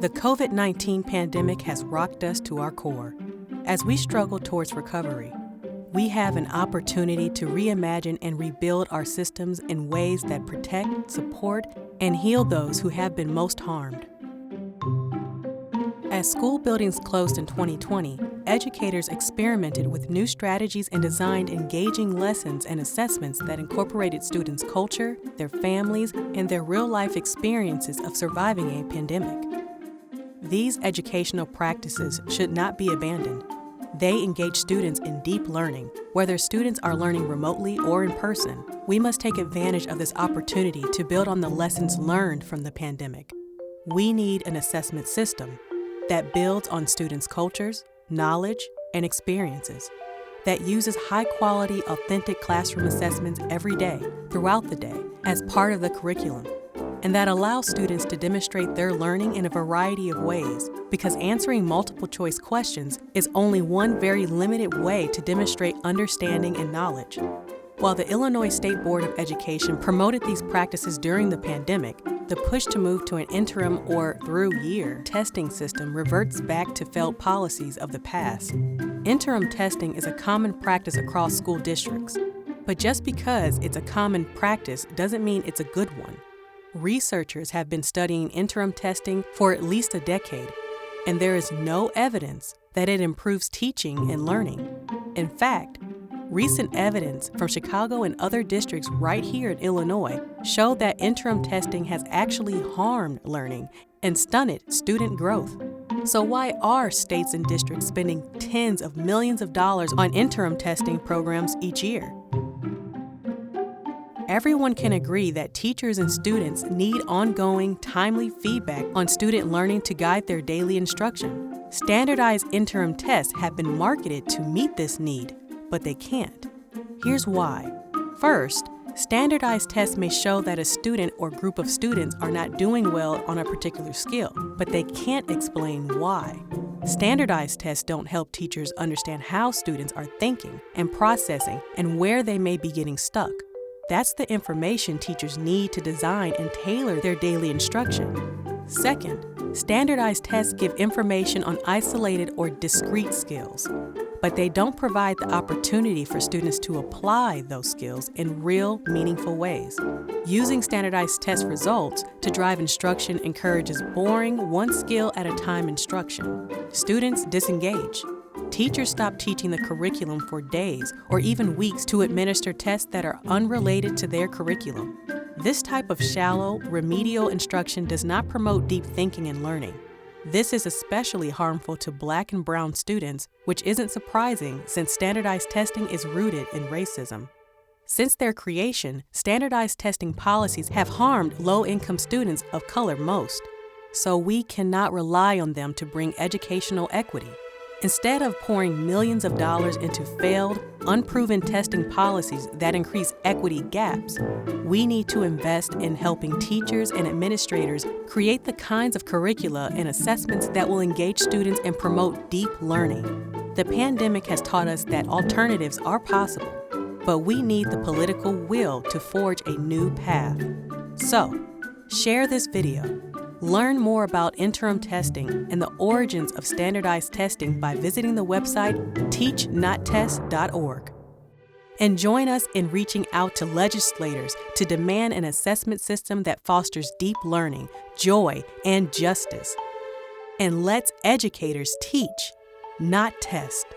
The COVID-19 pandemic has rocked us to our core. As we struggle towards recovery, we have an opportunity to reimagine and rebuild our systems in ways that protect, support, and heal those who have been most harmed. As school buildings closed in 2020, educators experimented with new strategies and designed engaging lessons and assessments that incorporated students' culture, their families, and their real-life experiences of surviving a pandemic. These educational practices should not be abandoned. They engage students in deep learning. Whether students are learning remotely or in person, we must take advantage of this opportunity to build on the lessons learned from the pandemic. We need an assessment system that builds on students' cultures, knowledge, and experiences, that uses high-quality, authentic classroom assessments every day, throughout the day, as part of the curriculum, and that allows students to demonstrate their learning in a variety of ways, because answering multiple-choice questions is only one very limited way to demonstrate understanding and knowledge. While the Illinois State Board of Education promoted these practices during the pandemic, the push to move to an interim or through-year testing system reverts back to failed policies of the past. Interim testing is a common practice across school districts, but just because it's a common practice doesn't mean it's a good one. Researchers have been studying interim testing for at least a decade, and there is no evidence that it improves teaching and learning. In fact, recent evidence from Chicago and other districts right here in Illinois show that interim testing has actually harmed learning and stunted student growth. So why are states and districts spending tens of millions of dollars on interim testing programs each year? Everyone can agree that teachers and students need ongoing, timely feedback on student learning to guide their daily instruction. Standardized interim tests have been marketed to meet this need, but they can't. Here's why. First, standardized tests may show that a student or group of students are not doing well on a particular skill, but they can't explain why. Standardized tests don't help teachers understand how students are thinking and processing and where they may be getting stuck. That's the information teachers need to design and tailor their daily instruction. Second, standardized tests give information on isolated or discrete skills, but they don't provide the opportunity for students to apply those skills in real, meaningful ways. Using standardized test results to drive instruction encourages boring, one skill at a time instruction. Students disengage. Teachers stop teaching the curriculum for days or even weeks to administer tests that are unrelated to their curriculum. This type of shallow, remedial instruction does not promote deep thinking and learning. This is especially harmful to Black and Brown students, which isn't surprising since standardized testing is rooted in racism. Since their creation, standardized testing policies have harmed low-income students of color most, so we cannot rely on them to bring educational equity. Instead of pouring millions of dollars into failed, unproven testing policies that increase equity gaps, we need to invest in helping teachers and administrators create the kinds of curricula and assessments that will engage students and promote deep learning. The pandemic has taught us that alternatives are possible, but we need the political will to forge a new path. So, share this video. Learn more about interim testing and the origins of standardized testing by visiting the website TeachNotTest2. And join us in reaching out to legislators to demand an assessment system that fosters deep learning, joy, and justice. And let's educators teach, not test.